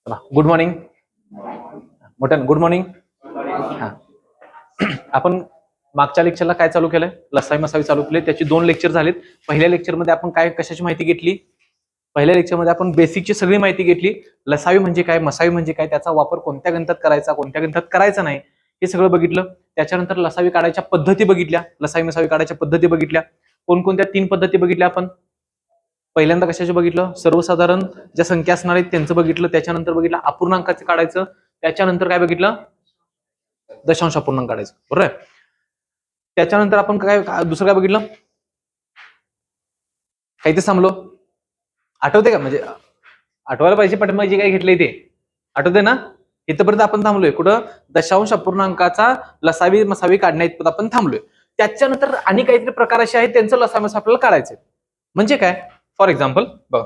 Good morning मोठ्यान, good morning. हा, आपण मागच्या लेक्चरला काय चालू केलंय? लसावी मसावी चालू केले. त्याची 2 लेक्चर झालेत. पहिल्या लेक्चरमध्ये आपण काय कशाची माहिती घेतली? पहिल्या लेक्चरमध्ये आपण बेसिकची सगळी माहिती घेतली. लसावी म्हणजे काय, मसावी म्हणजे काय, त्याचा वापर कोणत्या गणितात करायचा, कोणत्या गणितात करायचा नाही, हे सगळं बघितलं. त्याच्यानंतर लसावी काढायच्या पद्धती बघितल्या, लसावी मसावी काढायच्या पद्धती बघितल्या. कोणकोणत्या 3 पद्धती बघितल्या आपण? पहिल्यांदा कशाचं बघितलं? सर्वसाधारण ज्या संख्या असणार आहेत त्यांचं बघितलं. त्याच्यानंतर बघितलं अपूर्णांकाचं काढायचं. त्याच्यानंतर काय बघितलं? दशांश अपूर्णांक काढायचं. बरोबर आहे. त्याच्यानंतर आपण काय दुसरं काय बघितलं? काही ते थांबलो, आठवते का? म्हणजे आठवायला पाहिजे, पाठीमागे जे काय घेतलंय ते आठवते ना? इथपर्यंत आपण थांबलोय. कुठं? दशांश अपूर्णांकाचा लसावी मसावी काढण्या इथपर्यंत आपण थांबलोय. त्याच्यानंतर आणि काहीतरी प्रकार असे आहेत त्यांचं लसावी मसावी आपल्याला काढायचं. म्हणजे काय? फॉर एक्झाम्पल बघ,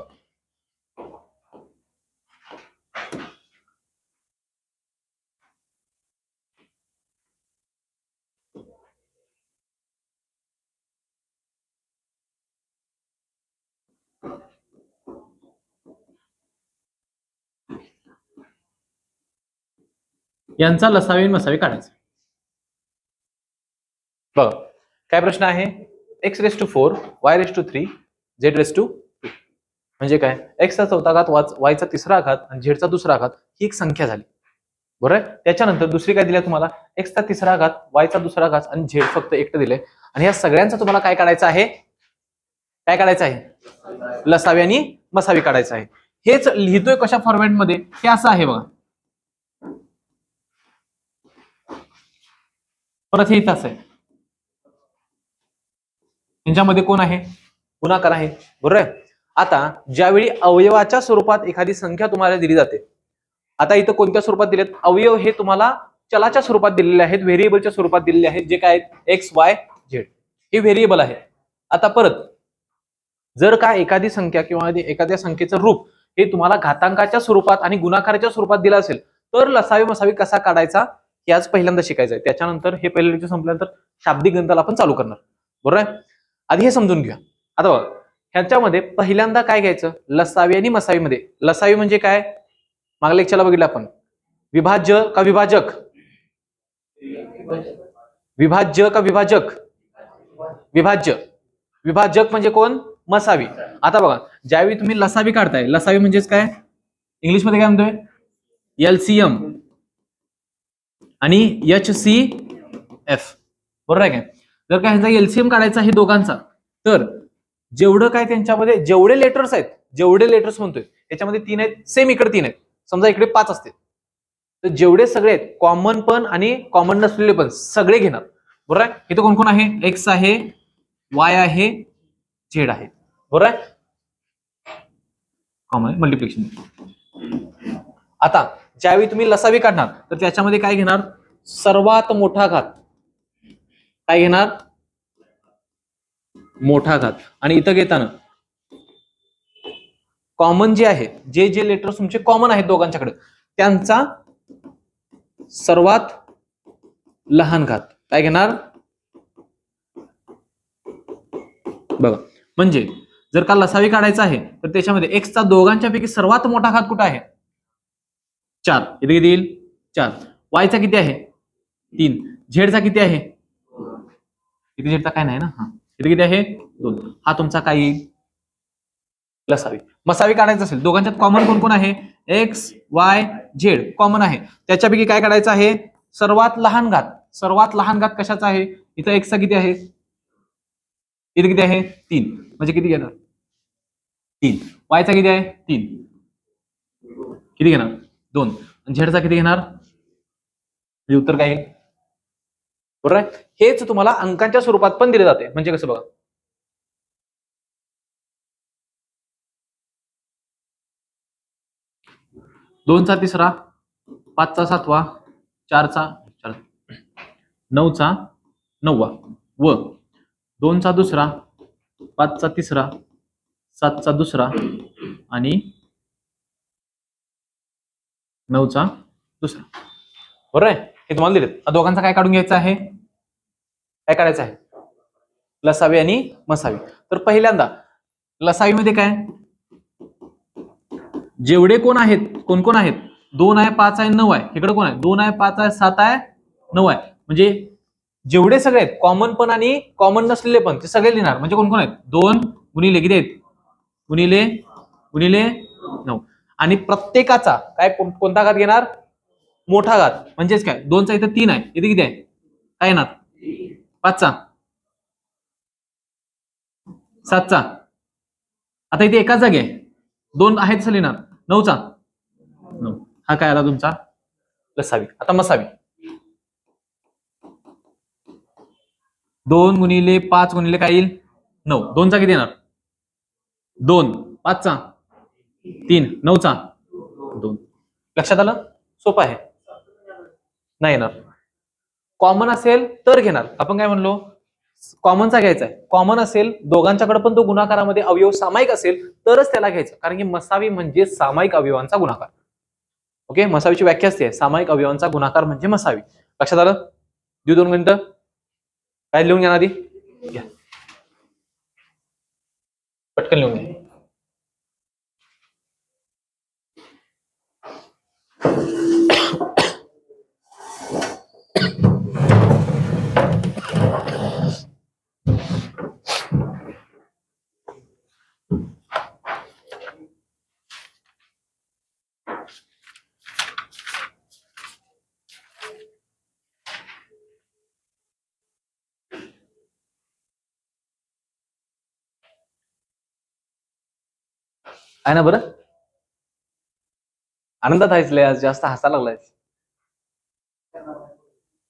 यांचा लसावी मसावी काढायचा. बघ काय प्रश्न आहे? x⁴, y⁴, z⁴. म्हणजे काय? x चा चौथा घात, y चा तिसरा घात आणि z चा दुसरा घात ही एक संख्या झाली. बरोबर आहे. त्याच्यानंतर दुसरी काय दिली तुम्हाला? x चा तिसरा घात, y चा दुसरा घात आणि z फक्त एकटं दिलंय. आणि या सगळ्यांचा तुम्हाला काय काढायचं आहे? काय काढायचं आहे? लसावी आणि मसावी काढायचं आहे. हेच लिहितोय कशा फॉर्मॅट मध्ये? हे असं आहे बघा. परत हे इथं असं आहे. यांच्यामध्ये कोण आहे? गुणाकार आहे. बरोबर आहे. आता ज्यावेळी अवयवाच्या स्वरूपात एखादी संख्या तुम्हाला दिली जाते, आता इथं कोणत्या स्वरूपात दिलेत? अवयव हे तुम्हाला चलाच्या स्वरूपात दिलेले आहेत, व्हेरिएबलच्या स्वरूपात दिलेले आहेत. जे काय आहेत? एक्स वाय झेड हे व्हेरिएबल आहे. आता परत जर का एखादी संख्या किंवा एखाद्या संख्येचं रूप हे तुम्हाला घातांकाच्या स्वरूपात आणि गुणाकाराच्या स्वरूपात दिलं असेल तर लसावी मसावी कसा काढायचा हे आज पहिल्यांदा शिकायचं आहे. त्याच्यानंतर हे पहिलं लेक्चर संपल्यानंतर शाब्दिक गणिताला आपण चालू करणार. बरोबर आहे. आधी हे समजून घ्या. आता बघा ह्याच्यामध्ये पहिल्यांदा काय घ्यायचं? लसावी आणि मसावी मध्ये. लसावी म्हणजे काय? मागल्या लेक्चरला बघितलं आपण. विभाज्य का विभाजक? विभाज्य का विभाजक? विभाज्य. विभाजक म्हणजे कोण? मसावी. आता बघा ज्यावेळी तुम्ही लसावी काढताय, लसावी म्हणजेच काय? इंग्लिश मध्ये काय म्हणतोय? LCM आणि HCF. बरोबर आहे काय? जर का ह्याचा LCM काढायचा आहे दोघांचा, तर जेवढं काय त्यांच्यामध्ये जेवढे लेटर्स आहेत, जेवढे लेटर्स म्हणतोय त्याच्यामध्ये 3 आहेत, सेम इकडे 3 आहेत. समजा इकडे 5 असते तर जेवढे सगळे आहेत कॉमन पण आणि कॉमन नसलेले पण सगळे घेणार. बरोबर आहे. इथं कोण कोण आहे? एक्स आहे, वाय आहे, झेड आहे. बरोबर आहे. Common multiplication. आता ज्यावेळी तुम्ही लसावी काढणार तर त्याच्यामध्ये काय घेणार? सर्वात मोठा घात. काय घेणार? मोठा घात. आणि इथं घेताना कॉमन जे आहे, जे जे लेटर्स तुमचे कॉमन आहेत दोघांच्याकडे, त्यांचा सर्वात लहान घात काय घेणार? बघा म्हणजे जर का लसावी काढायचा आहे तर त्याच्यामध्ये एक्स चा दोघांच्या पैकी सर्वात मोठा घात कुठे आहे? 4. इथे किती येईल? 4. वायचा किती आहे? 3. झेडचा किती आहे? इथे झेडचा काय नाही ना. हा इथे किती आहे? 2. हा तुमचा काय येईल? लसावी. मसावी काढायचं असेल दोघांच्यात कॉमन कोण कोण आहे? एक्स वाय झेड कॉमन आहे. त्याच्यापैकी काय काढायचं आहे? सर्वात लहान घात. सर्वात लहान घात कशाचा आहे? इथं एक्सचा किती आहे? इथे किती आहे? 3. म्हणजे किती घेणार? 3. वायचा किती आहे? 3. किती घेणार? 2. आणि झेडचा किती घेणार? म्हणजे उत्तर काय आहे? बरोबर आहे. हेच तुम्हाला अंकांच्या स्वरूपात पण दिले जाते. म्हणजे कसं बघा, 2 चा तिसरा, 5 चा सातवा, 4 चा 9 चा 9वा व 2 चा दुसरा, 5 चा तिसरा, 7 चा दुसरा आणि 9 चा दुसरा. बरोबर आहे. हे तुम्हाला दिलेत. दोघांचा काय काढून घ्यायचं आहे? काय काढायचं आहे? लसावी आणि मसावी. तर पहिल्यांदा लसावी मध्ये काय? जेवढे कोण आहेत, कोण कोण आहेत 2 आहे, 5 आहे, 9 आहे. इकडे कोण आहे? 2 आहे, 5 आहे, 7 आहे, 9 आहे. म्हणजे जेवढे सगळे आहेत कॉमन पण आणि कॉमन नसलेले पण ते सगळे लिहिणार. म्हणजे कोण कोण आहेत? 2 गुणिले किती आहेत? गुणिले गुणिले 9. आणि प्रत्येकाचा काय कोणता घात घेणार? मोठा घात. म्हणजेच काय? 2चा इथं 3 आहे, इथे किती आहे? काय येणार? 5चा, 7चा. आता इथे एकाच जागी आहे, 2 आहेत लिहिणार. 9चा 9. हा काय आला तुमचा? लसावी. आता मसावी. 2 गुणिले 5 गुणिले काय येईल? 9. 2चा किती येणार? 2. 5चा 3. 9चा 2. लक्षात आलं? सोपं आहे. नाही येणार. कॉमन असेल तर घेणार. आपण काय म्हणलो? कॉमनचा घ्यायचा आहे. कॉमन असेल, दोघांच्याकडे पण तो गुणाकारामध्ये अवयव सामायिक असेल तरच त्याला घ्यायचं. कारण की मसावी म्हणजे सामायिक अवयवांचा गुणाकार. ओके, मसावीची व्याख्या असते सामायिक अवयवांचा गुणाकार म्हणजे मसावी. लक्षात आलं? देऊ 2 मिनिटं. काय लिहून घ्या आधी? घ्या, पटकन लिहून घ्या. आहे ना? बरं, आनंदात आहेस आज, जास्त हसायला लागलाय.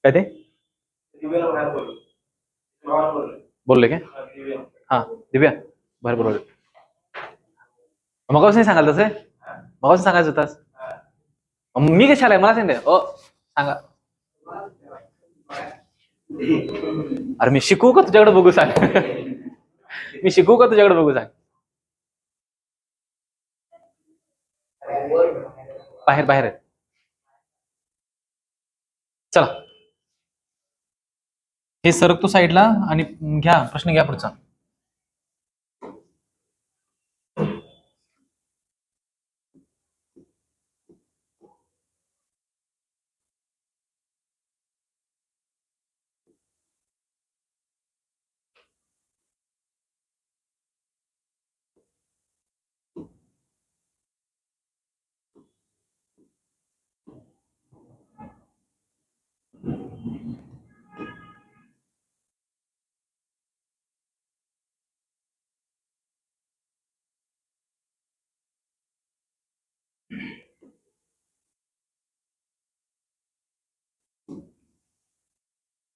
काय ते बोलले काय? हा, दिव्या बाहेर बोलवले. मग नाही सांगाल तसं? मग सांगायचं होतास. मी कशाला आहे? मला सांगितलं. सांगा. अरे मी शिकवू का तुझ्याकडे बघू सांग? मी शिकवू का तुझ्याकडे बघू सांग? बाहेर बाहेर आहे. चला, हे सरकतो साईडला आणि घ्या प्रश्न, घ्या पुढचा.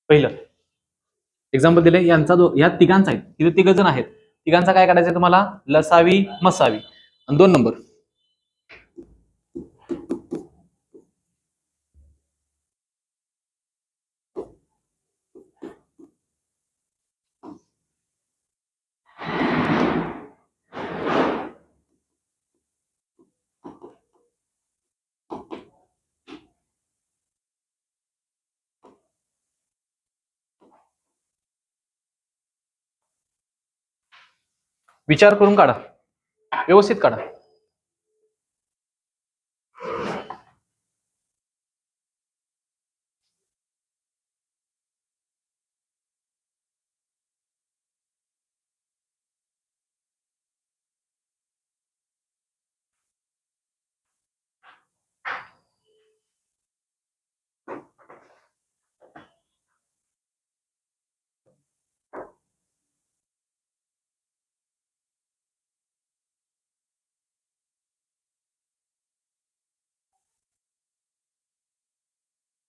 पहिलं एक्झाम्पल दिले, यांचा या तिघांचा आहे, तिथे 3 जण आहेत. तिघांचा काय करायचंय तुम्हाला? लसावी मसावी. आणि 2 नंबर, विचार करून काढा, व्यवस्थित काढा.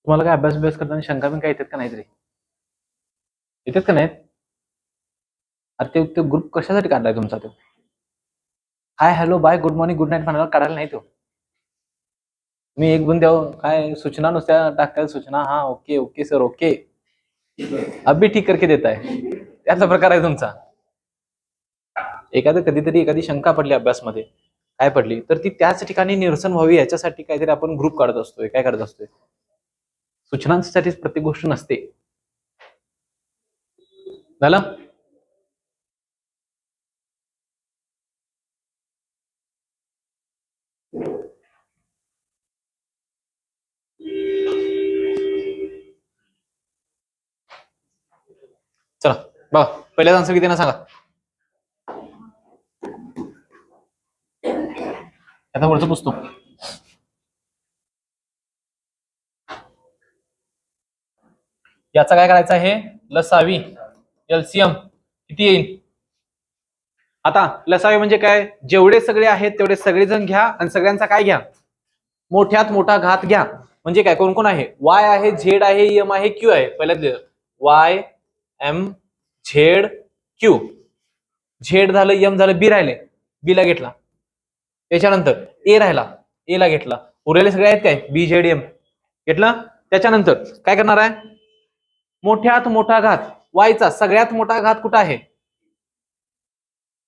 तुम्हाला काय अभ्यास करताना शंका पण काय येतात का? नाहीत रे? येतात का नाहीत? अरे ते ग्रुप कशासाठी काढलाय तुमचा? तो hi hello bye good morning good night म्हणाला काढायला नाही. तो मी एक बंद द्याव काय सूचना नुसत्या टाकताय सूचना, हा ओके ओके सर ओके, अभी ठीक करके देत आहे, त्याचा प्रकार आहे तुमचा. एखादं कधीतरी एखादी शंका पडली अभ्यासमध्ये, काय पडली तर ती त्याच ठिकाणी निरसन व्हावी याच्यासाठी काहीतरी आपण ग्रुप काढत असतोय. काय करत असतोय? सूचनांसाठीच प्रत्येक गोष्ट नसते. झालं? चला बघा पहिल्याच आन्सर किती ना सांगा. आता वरचं पुसतो. याचा काय करायचं आहे, लसावी एलसीएम किती येईल. आता लसावी म्हणजे काय, जेवढे सगळे आहेत तेवढे सगळेजण घ्या आणि सगळ्यांचा काय घ्या, मोठ्यात मोठा घात घ्या. म्हणजे काय, कोण कोण आहे, वाय आहे, झेड आहे, एम आहे, क्यू आहे. पहिल्यात Y M Z Q, Z झालं, एम झालं, बी राहिले, बी ला घेतला. त्याच्यानंतर ए राहिला, ए ला घेतला. उरलेले सगळे आहेत काय, बी झेड एम घेतला. त्याच्यानंतर काय करणार आहे, मोठ्यात मोठा घात, वायचा सगळ्यात मोठा घात कुठं आहे,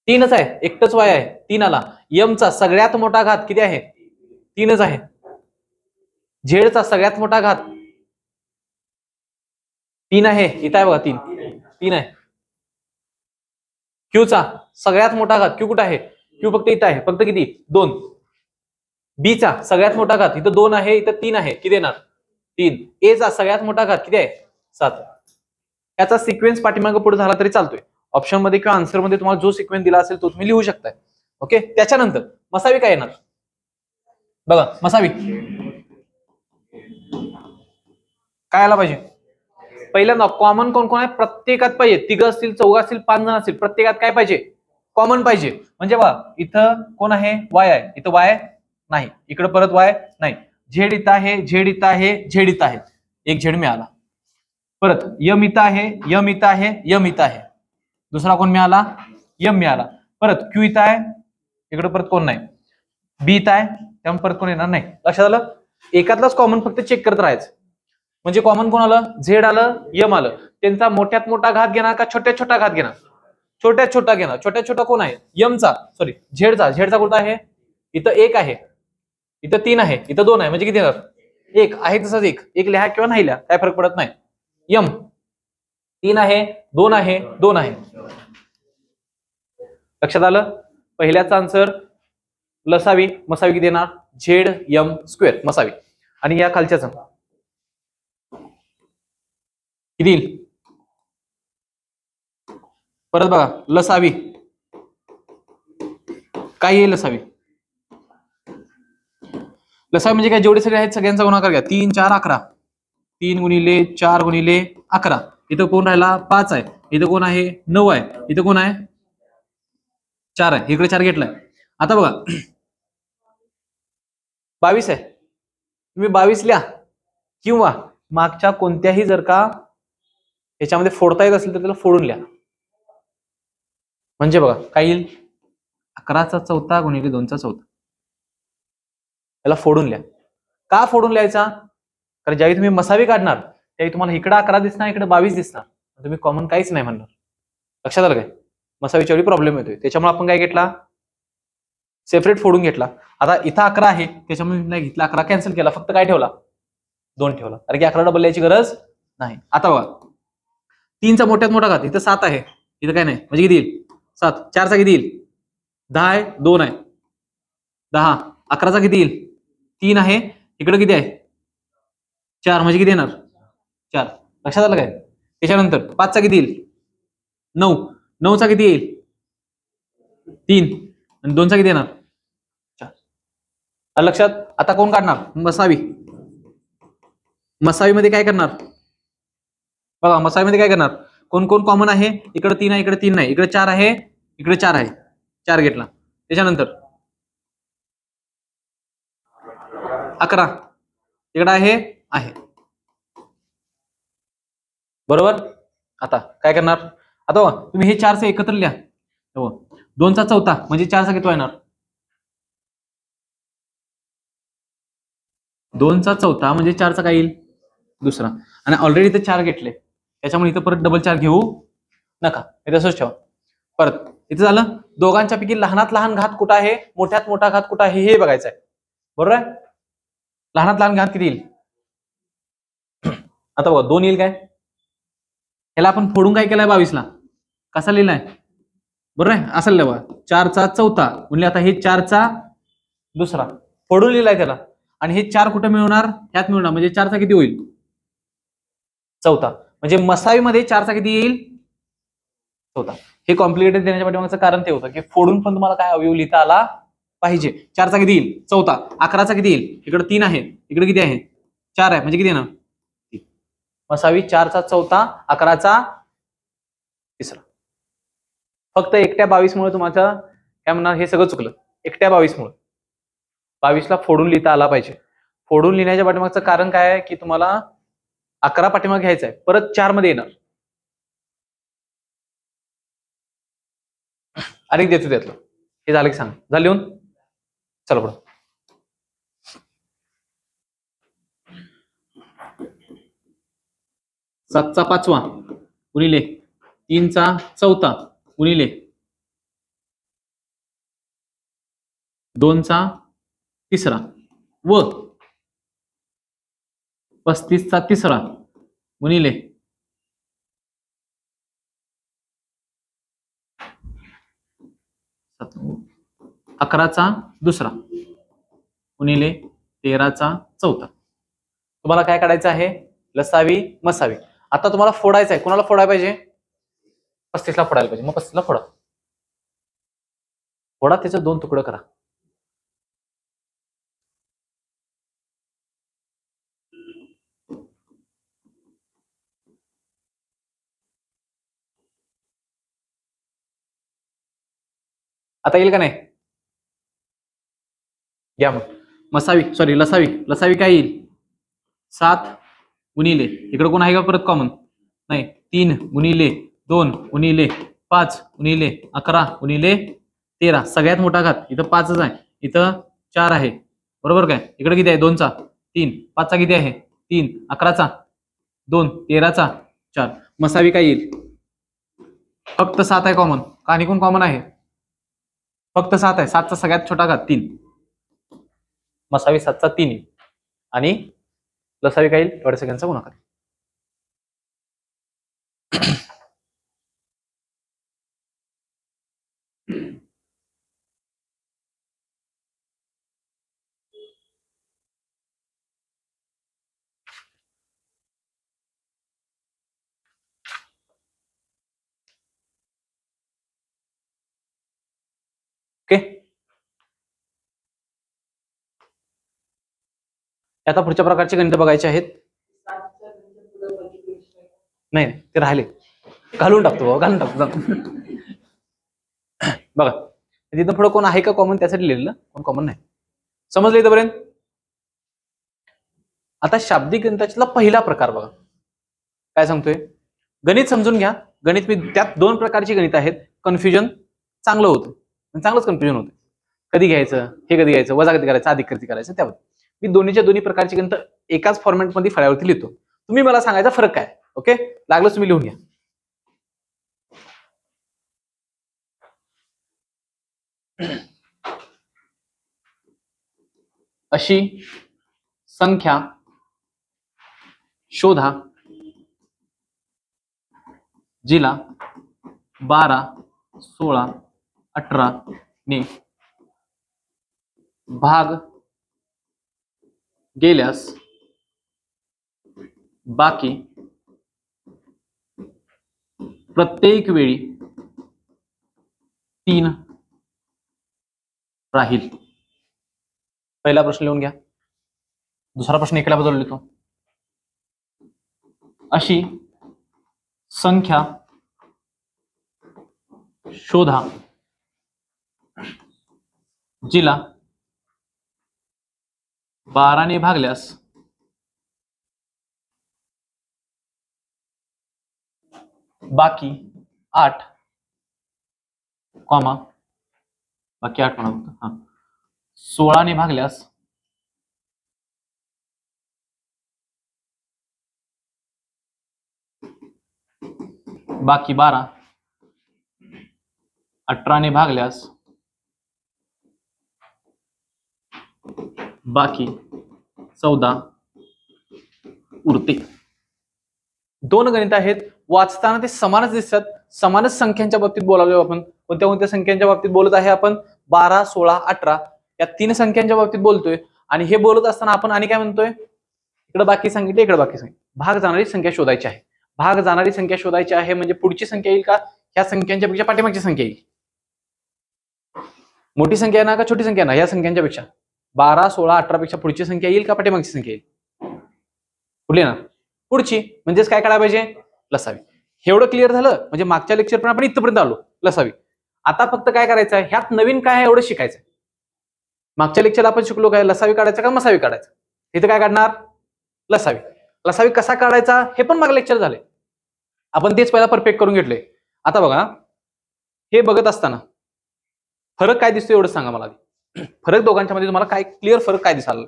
तीनच आहे, एकटच वाय आहे, तीन आला. एमचा सगळ्यात मोठा घात किती आहे, तीनच आहे. झेडचा सगळ्यात मोठा घात तीन आहे, इथं आहे बघा, तीन तीन आहे. क्यूचा सगळ्यात मोठा घात, क्यू कुठं आहे, क्यू फक्त इथं आहे, फक्त किती, दोन. बीचा सगळ्यात मोठा घात इथं दोन आहे, इथं तीन आहे, किती येणार, तीन. ए चा सगळ्यात मोठा घात किती आहे, 7. याचा सिक्वेन्स पाठीमागे पुढे झाला तरी चालतोय. ऑप्शन मध्ये किंवा आन्सर मध्ये तुम्हाला जो सिक्वेन्स दिला असेल तो तुम्ही लिहू शकताय. ओके. त्याच्यानंतर मसावी काय येणार बघा, मसावी काय आला पाहिजे, पहिल्यांदा कॉमन कोण कोण आहे, प्रत्येकात पाहिजे. तिघ असतील, चौघ असतील, 5 जण असतील, प्रत्येकात काय पाहिजे, कॉमन पाहिजे. म्हणजे बघा इथं कोण आहे, वाय आहे, इथं वाय नाही, इकडे परत वाय नाही, झेड इथं आहे, झेड इथं आहे, झेड इथं आहे, एक झेड मिळाला. परत यम इथं आहे, यम इथं आहे, यम इथं आहे, दुसरा कोण मिळाला, यम मिळाला. परत क्यू इथं आहे, इकडे परत कोण नाही, बी इथं आहे, त्यामुळे परत कोण येणार नाही. लक्षात आलं, एकातलाच कॉमन फक्त चेक करत राहायचं. म्हणजे कॉमन कोण आलं, झेड आलं, यम आलं, त्यांचा मोठ्यात मोठा घात घेणार का छोट्यात छोटा घात घेणार, छोट्यात छोटा घेणार. छोट्यात छोटा कोण आहे, यमचा, सॉरी झेडचा, झेडचा कुठं आहे, इथं एक आहे, इथं 3 आहे, इथं 2 आहे, म्हणजे किती येणार, एक आहे, तसंच एक लिहा किंवा नाही लिहा, काय फरक पडत नाही. यम 3 आहे, 2 आहे, 2 आहे. लक्षात आलं, पहिल्याचा आन्सर लसावी, मसावी किती येणार, झेड एम स्क्वेअर मसावी. आणि या खालच्याच किती येईल, परत बघा लसावी काय येईल, लसावी लसावी म्हणजे काय, जेवढे सगळे आहेत सगळ्यांचा गुणाकार घ्या. 3 4 11, 3 गुणिले 4 गुणिले 11, इथं कोण राहिला, 5 आहे, इथं कोण आहे, 9 आहे, इथं कोण आहे, 4 आहे, इकडे 4 घेतलाय. आता बघा 22 आहे, तुम्ही 22 लिहा किंवा मागच्या कोणत्याही जर का याच्यामध्ये फोडता येत असेल तर त्याला फोडून लिहा. म्हणजे बघा काय येईल, 11चा चौथा गुणिले 2चा चौथा, त्याला फोडून लिहा. का फोडून लिहायचा, कारण ज्यावेळी तुम्ही मसावी काढणार त्यावेळी तुम्हाला इकडे 11 दिसणार, इकडे 22 दिसणार, तुम्ही कॉमन काहीच नाही म्हणणार. लक्षात आलं काय, मसावीच्या वेळी प्रॉब्लेम येतोय. त्याच्यामुळे आपण काय घेतला, सेपरेट फोडून घेतला. आता इथं 11 आहे, त्याच्यामुळे नाही घेतला, 11 कॅन्सल केला, फक्त काय ठेवला, 2 ठेवला, कारण की 11 डबल यायची गरज नाही. आता बघा 3चा मोठ्यात मोठा घात, इथं 7 आहे, इथं काय नाही, म्हणजे किती येईल, 7. 4चा किती येईल, 10 आहे, 2 आहे, 10. 11चा किती येईल, 3 आहे, इकडे किती आहे, 4, म्हणजे किती येणार, 4. लक्षात आलं काय. त्याच्यानंतर 5चा किती येईल, 9. 9चा किती येईल, 3, आणि 2चा किती येणार, 4. लक्षात. आता कोण काढणार, मसावी. मसावीमध्ये काय करणार बघा, मसावीमध्ये काय करणार, कोण कोण कॉमन आहे, इकडे 3 आहे, इकडे 3 नाही, इकडे 4 आहे, इकडे 4 आहे, 4 घेतला. त्याच्यानंतर 11 इकडे आहे, बरोबर. आता काय करणार, आता तुम्ही हे 4चे एकत्र लिहा, 2चा चौथा म्हणजे 4चा किती येणार, 2चा चौथा म्हणजे 4चा काय येईल, दुसरा. आणि ऑलरेडी इथे 4 घेतले, त्याच्यामुळे इथं परत डबल 4 घेऊ नका, हे तसंच ठेवा. परत इथं झालं, दोघांच्या पैकी लहानात लहान घात कुठं आहे, मोठ्यात मोठा घात कुठं आहे हे बघायचं आहे, बरोबर आहे. लहानात लहान घात किती येईल, आता बघा 2 येईल काय, ह्याला आपण फोडून काय केलंय, 22ला कसा लिहिलाय, बरोबर आहे, असं लिहिलं बघा, 4चा चौथा म्हणजे आता हे 4चा दुसरा फोडून लिहिलाय त्याला. आणि हे 4 कुठे मिळवणार, ह्यात मिळवणार, म्हणजे 4चा किती होईल, चौथा. म्हणजे मसावीमध्ये 4चा किती येईल, चौथा. हे कॉम्प्लिकेटेड देण्याच्या पाठीमागचं कारण ते होतं की फोडून पण तुम्हाला काय अवयव लिहिता आला पाहिजे. 4चा किती येईल? चौथा. 11चा किती येईल? इकडे 3 आहे, इकडे किती आहे? 4 आहे, म्हणजे किती येणार? 3. मसावी 4चा चौथा, 11चा तिसरा. फक्त एकट्या 22 मुळे तुम्हाला काय म्हणणार, हे सगळं चुकलं. एकट्या 22 मुळे 22ला फोडून लिहिता आला पाहिजे. फोडून लिहिण्याच्या पाठीमागचं कारण काय आहे की तुम्हाला 11 पाठीमागे घ्यायचा आहे, परत 4 मध्ये येणार. अनेक देतो त्यातलं. हे झालं की सांग. झालं लिहून? चला पुढं. सातचा पाचवा गुणिले 3चा चौथा गुणिले 2चा तिसरा व 35चा तिसरा गुणिले 11चा दुसरा गुणिले 13चा चौथा. तुम्हाला काय काढायचं आहे? लसावी मसावी. आता तुम्हाला फोडायचं आहे. कोणाला फोडायला पाहिजे? 35ला फोडायला पाहिजे. मग 35ला फोडा. फोडा, त्याचं 2 तुकडं करा. आता येईल का नाही? घ्या मग. लसावी काय येईल? 7 गुणिले, इकडे कोण आहे का परत कॉमन? नाही. 3 गुणिले 2 गुणिले 5 गुणिले 11 गुणिले 13. सगळ्यात मोठा घात. इथं 5च आहे, इथं 4 आहे, बरोबर काय? इकडे किती आहे? 2चा 3, 5चा किती आहे? 3, 11चा 2, 13चा 4. मसावी काय येईल? फक्त 7 आहे कॉमन. का आणि कोण कॉमन आहे? फक्त 7 आहे. 7चा सगळ्यात छोटा घात 3. मसावी 7चा 3 येईल आणि लसावी काय येईल? एवढ्या सगळ्यांचा गुणाकार. ओके. आता पुढच्या प्रकारचे गणित बघायचे आहेत. नाही ते राहिले, घालून टाकतो. बघा तिथं पुढे कोण आहे का कॉमन? त्यासाठी लिहिलेलं. कोण कॉमन नाही. समजलं इथपर्यंत? आता शाब्दिक गणिताचा पहिला प्रकार बघा काय सांगतोय. गणित समजून घ्या. गणित मी त्यात 2 प्रकारची गणित आहेत. कन्फ्युजन चांगलं होतं, चांगलंच कन्फ्युजन होतं. कधी घ्यायचं, हे कधी घ्यायचं, वजा कधी करायचं, अधिक कधी करायचं, त्यावर मी दोन्ही प्रकारची गणित एकाच फॉर्मॅटमध्ये फळ्यावरती लिहितो. तुम्ही मला सांगायचा फरक काय. ओके, लागलं तुम्ही लिहून घ्या. अशी संख्या शोधा जिला 12, 16, 18 ने भाग गेल्यास बाकी प्रत्येक वेळी 3 राहील. पहिला प्रश्न लिहून घ्या. दुसरा प्रश्न एकाला बदलून लिहितो. अशी संख्या शोधा जिला 12 ने भागल्यास बाकी 8 कॉमा बाकी 8 म्हणा फक्त. हा 16 ने भागल्यास बाकी 12, 18 ने भागल्यास बाकी 14 उरते. 2 गणित आहेत. वाचताना ते समानच दिसतात. समानच संख्यांच्या बाबतीत बोलावलो आपण. कोणत्या संख्यांच्या बाबतीत बोलत आहे आपण? 12, 16, 18 या 3 संख्यांच्या बाबतीत बोलतोय. आणि हे बोलत असताना आपण आणि काय म्हणतोय? इकडे बाकी सांगितले, इकडे बाकी सांगितले. भाग जाणारी संख्या शोधायची आहे. भाग जाणारी संख्या शोधायची आहे म्हणजे पुढची संख्या येईल का? ह्या संख्यांच्या पेक्षा पाठीमागची संख्या येईल. मोठी संख्या आहे ना का छोटी संख्या ना, ह्या संख्यांच्या पेक्षा 12, 16, 18 पेक्षा पुढची संख्या येईल का पाठीमागची संख्या येईल? कुठली ना? पुढची. म्हणजेच काय करायला पाहिजे? लसावी. एवढं क्लिअर झालं म्हणजे मागच्या लेक्चर पण आपण इथपर्यंत आलो. लसावी. आता फक्त काय करायचं आहे, ह्यात नवीन काय आहे एवढं शिकायचं. मागच्या लेक्चरला आपण शिकलो काय, लसावी काढायचा का मसावी काढायचा. इथं काय काढणार? लसावी. लसावी कसा काढायचा हे पण मागच्या लेक्चर झाले, आपण तेच पहिला परफेक्ट करून घेतले. आता बघा, हे बघत असताना फरक काय दिसतो एवढं सांगा मला. फरक दोघांच्या मध्ये तुम्हाला काय क्लिअर फरक काय दिसाल?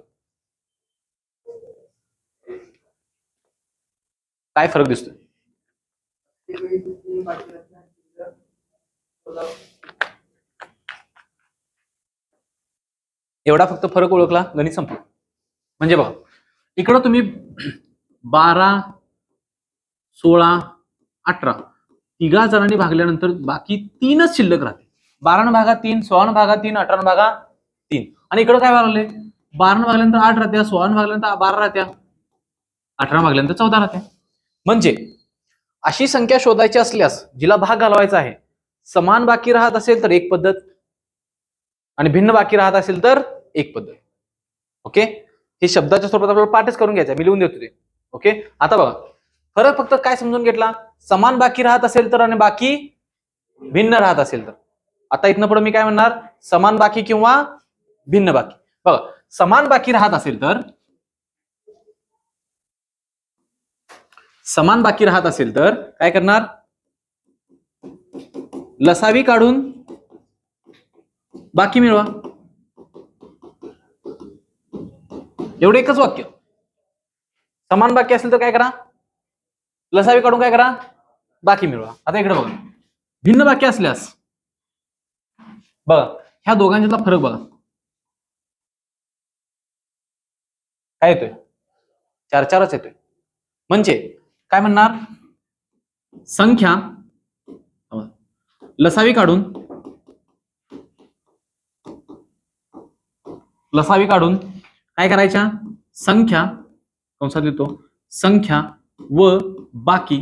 काय फरक दिसतोय? एवढा फक्त फरक ओळखला, गणित संपलं. म्हणजे बघा, इकडं तुम्ही 12, 16, 18 तिघा जणांनी भागल्यानंतर बाकी 3च शिल्लक राहते. 12 भागा 3, 16 भागा 3, 18 भागा 3. आणि इकडं काय भागले? 12 भागल्यानंतर 8 राहत्या, 16 भागल्यानंतर 12 राहत्या, 18 भागल्यानंतर 14 राहत्या. म्हणजे अशी संख्या शोधायची असल्यास जिला भाग घालवायचा आहे, समान बाकी राहत असेल तर एक पद्धत आणि भिन्न बाकी राहत असेल तर एक पद्धत. ओके, हे शब्दाच्या स्वरूपात आपल्याला पाठच करून घ्यायचा, मी लिहून देतो ते. ओके, आता बघा फरक फक्त काय समजून घेतला, समान बाकी राहत असेल तर आणि बाकी भिन्न राहत असेल तर. आता इथनं पुढे मी काय म्हणणार, समान बाकी किंवा भिन्न बाकी. बघा, समान बाकी राहत असेल तर, समान बाकी राहत असेल तर काय करणार, लसावी काढून बाकी मिळवा. एवढं एकच वाक्य. समान बाकी असेल तर काय करा, लसावी काढून काय करा, बाकी मिळवा. आता इकडे बघा, भिन्न बाकी असल्यास बघा ह्या दोघांच्यातला फरक बघा काय येतोय, 4-4च येतोय. म्हणजे काय म्हणणार, संख्या लसावी काढून काय करायच्या, संख्या कंसात लिहितो, संख्या व बाकी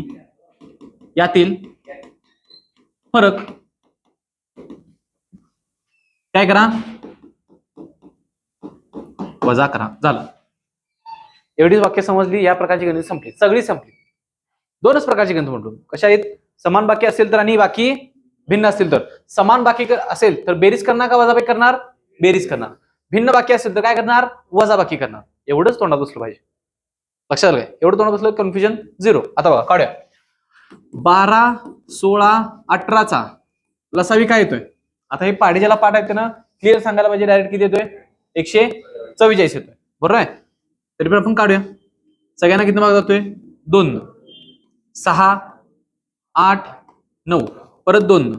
यातील फरक काय करा, वजा करा. झालं. एवढीच वाक्य समजली. या प्रकारची गणित संपली, सगळी संपली. 2च प्रकारची गणित म्हणतो. कशा आहेत, समान बाकी असेल तर आणि बाकी भिन्न असतील तर. समान बाकी असेल तर बेरीज करणार का वजाबाकी करणार, बेरीज करणार. भिन्न बाकी असेल तर काय करणार, वजाबाकी करणार. एवढंच तोंडात बसलं पाहिजे. लक्षात आलं काय? एवढं तोंडात बसलं, कन्फ्युजन झिरो. आता बघा काढूया, 12, 16, 18चा लसावी काय येतोय. आता हे पाढे ज्याला पाठ आहेत ना, क्लिअर सांगायला पाहिजे. डायरेक्ट किती येतोय, 144 येतोय. बरोबर आहे. तरी पण आपण काढूया. सगळ्यांना किती भाग जातोय, 2. 6, 8, 9 परत 2,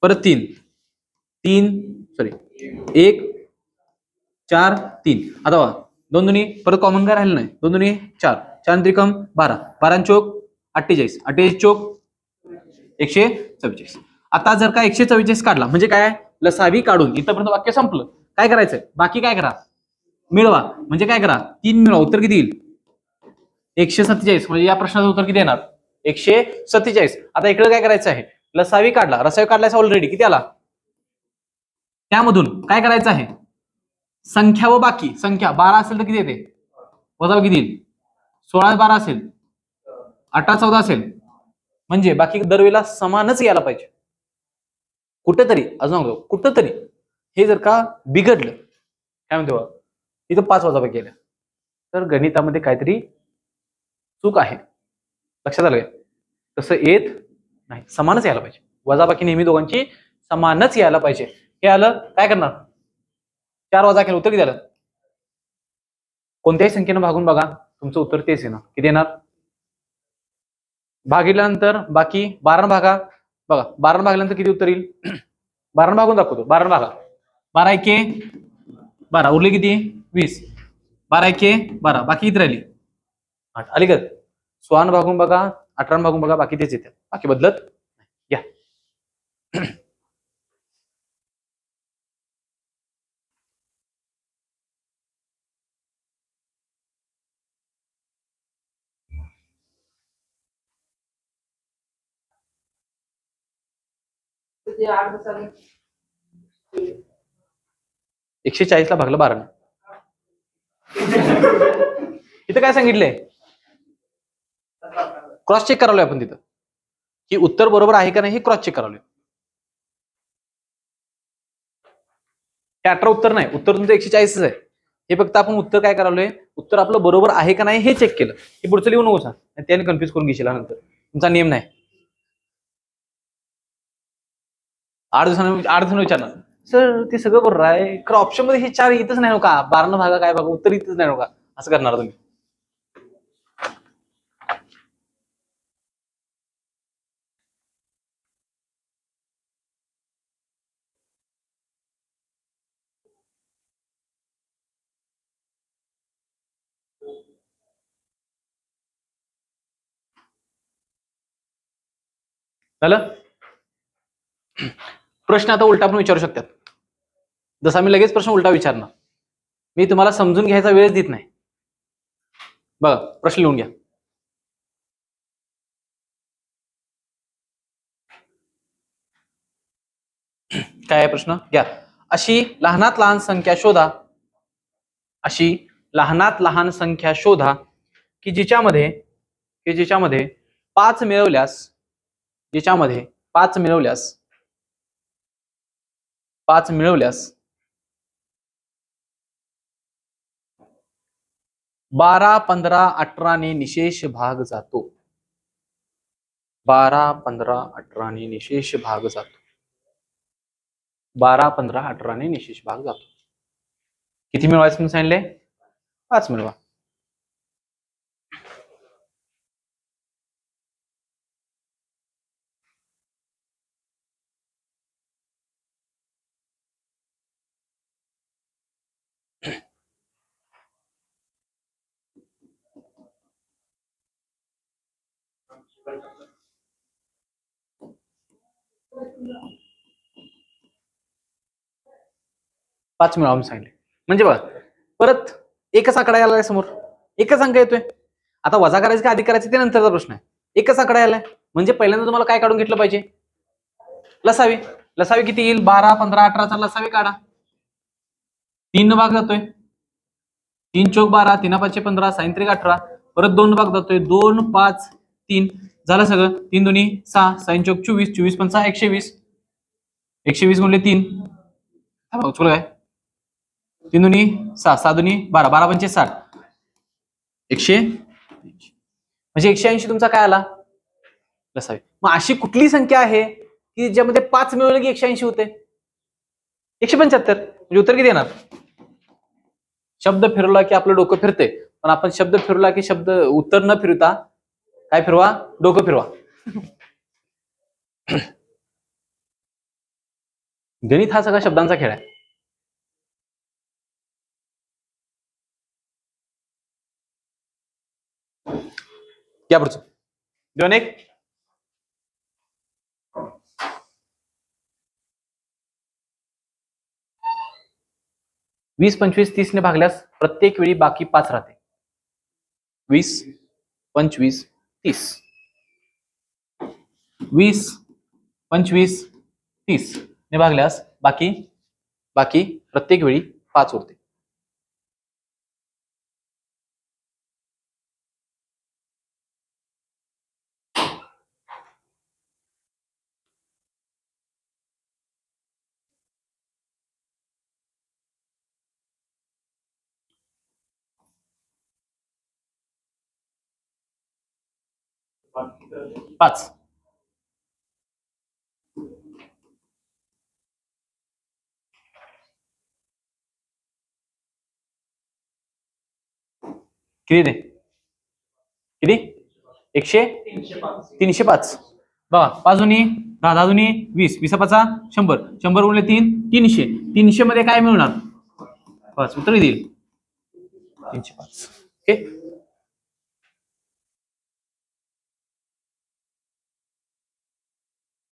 परत 3, 1, 4, 3. आता बघा 2 दुनी परत कॉमन काय राहिलं नाही, 2 दुनी 4, 4 त्रिकम 12, 12 चोक 48, 48 चोक 144. आता जर का 144 काढला म्हणजे काय, लसावी काढून इथपर्यंत वाक्य संपलं. काय करायचंय, बाकी काय करा, मिळवा. म्हणजे काय करा, 3 मिळवा. उत्तर किती येईल, 147. म्हणजे या प्रश्नाचं उत्तर किती येणार, 147. आता इकडे काय करायचं आहे, लसावी काढला, रसावी काढलाय ऑलरेडी, किती आला, त्यामधून काय करायचं आहे, संख्या व बाकी. संख्या 12 असेल तर किती येते, वजा किती येईल, 16 12 असेल, 18 14 असेल. म्हणजे बाकी दरवेळेला समानच यायला पाहिजे. कुठेतरी अजून कुठेतरी हे जर का बिघडलं, काय म्हणतो इथं 5 वजाबाकी केल्या तर गणितामध्ये काहीतरी चूक आहे. लक्षात आलं काय? तसं येत नाही, समानच यायला पाहिजे. वजाबाकी नेहमी दोघांची समानच यायला पाहिजे. हे आलं, काय करणार, 4 वजा केलं, उत्तर किती आलं. कोणत्याही संख्येनं भागून बघा, तुमचं उत्तर तेच येणार. किती येणार, भागिल्यानंतर बाकी 12 भागा. बघा 12 भागल्यानंतर किती उत्तर येईल, 12 भागून दाखवतो. 12 भागा, 12 एके 12, उरले किती 20, 12 एके 12, बाकी किती राहिली 8. आली का. 16 भागून बघा, 18 भागून बघा, बाकी तेच येते, बाकी बदलत नाही. या 140 ला भागलं 12. इथं काय सांगितलंय? क्रॉस चेक करावलंय आपण तिथं की उत्तर बरोबर आहे का नाही हे क्रॉस चेक करावलंय. हे 18 उत्तर नाही, उत्तर तुमचं 140 आहे. हे फक्त आपण उत्तर काय करावलंय, उत्तर आपलं बरोबर आहे का नाही हे चेक केलं. हे पुढचं लिहून नको सांग, त्याने कन्फ्युज करून घेशील नंतर. तुमचा नियम नाही. 8 दिवसांनी विचारणार सर ते सगळं बरोबर आहे, खरं ऑप्शन मध्ये हे 4 येतच नाही का, 12 भागा काय भागा उत्तर येतच नाही का, असं करणार तुम्ही. झालं. प्रश्न आता उलटा पण विचारू शकतात. जसा मी लगेच प्रश्न उलटा विचारणार, मी तुम्हाला समजून घ्यायचा वेळ देत नाही. बघा प्रश्न लिहून घ्या. काय आहे प्रश्न घ्या. अशी लहानात लहान संख्या शोधा, अशी लहानात लहान संख्या शोधा की जिच्यामध्ये 5 मिळवल्यास, जिच्यामध्ये 5 मिळवल्यास 12, 15, 18 ने निशेष भाग जातो. 12, 15, 18 ने निशेष भाग जातो. 12, 15, 18 ने निशेष भाग जातो. किती मिळवायचं म्हणून सांगितले? 5 मिळवा. पाच मिळवा सांगितले म्हणजे बघा परत एकच आकडा आलाय समोर, एकच अंक येतोय. आता वजा करायचं का अधिक करायचं ते नंतरचा प्रश्न आहे. एकच आकडा आलाय म्हणजे पहिल्यांदा तुम्हाला काय काढून घेतलं पाहिजे? लसावी. लसावी किती येईल? 12, 15, 18चा लसावी काढा. 3 भाग जातोय, 3 चौक 12, 3 5 15, 6 3 18, परत 2 भाग जातोय, 2 5 3 झालं सगळं. 3 दुनी 6, 6 चौक 24, 24 पंचा 120, 120 गुणिले 3 चुकलं काय? 3 दुनी 6, 6 दुनी 12, 12 पंचे 60, 100 म्हणजे 180 तुमचा काय आला? लसावी. मग अशी कुठली संख्या आहे की ज्यामध्ये 5 मिळवलं की 180 होते? 175. म्हणजे उत्तर किती येणार? शब्द फिरवला की आपलं डोकं फिरते, पण आपण शब्द फिरवला की शब्द उत्तर न फिरवता काय फिरवा? डोकं फिरवा. गणित हा सगळा शब्दांचा खेळ आहे. या पुढचं 2 1 20, 25, 30 ने भागल्यास प्रत्येक वेळी बाकी 5 राहते. 20, 25, 30. 20, 25, 30 ने भागल्यास बाकी प्रत्येक वेळी 5 उरते. पाच. किती दे? किती? 100, 305. बघा 5 दुनी 10, 10 दुनी 20, 20 5 100, 100 गुणिले 3 300. 300 मध्ये काय मिळणार? 5. उत्तर देईल 305. ओके.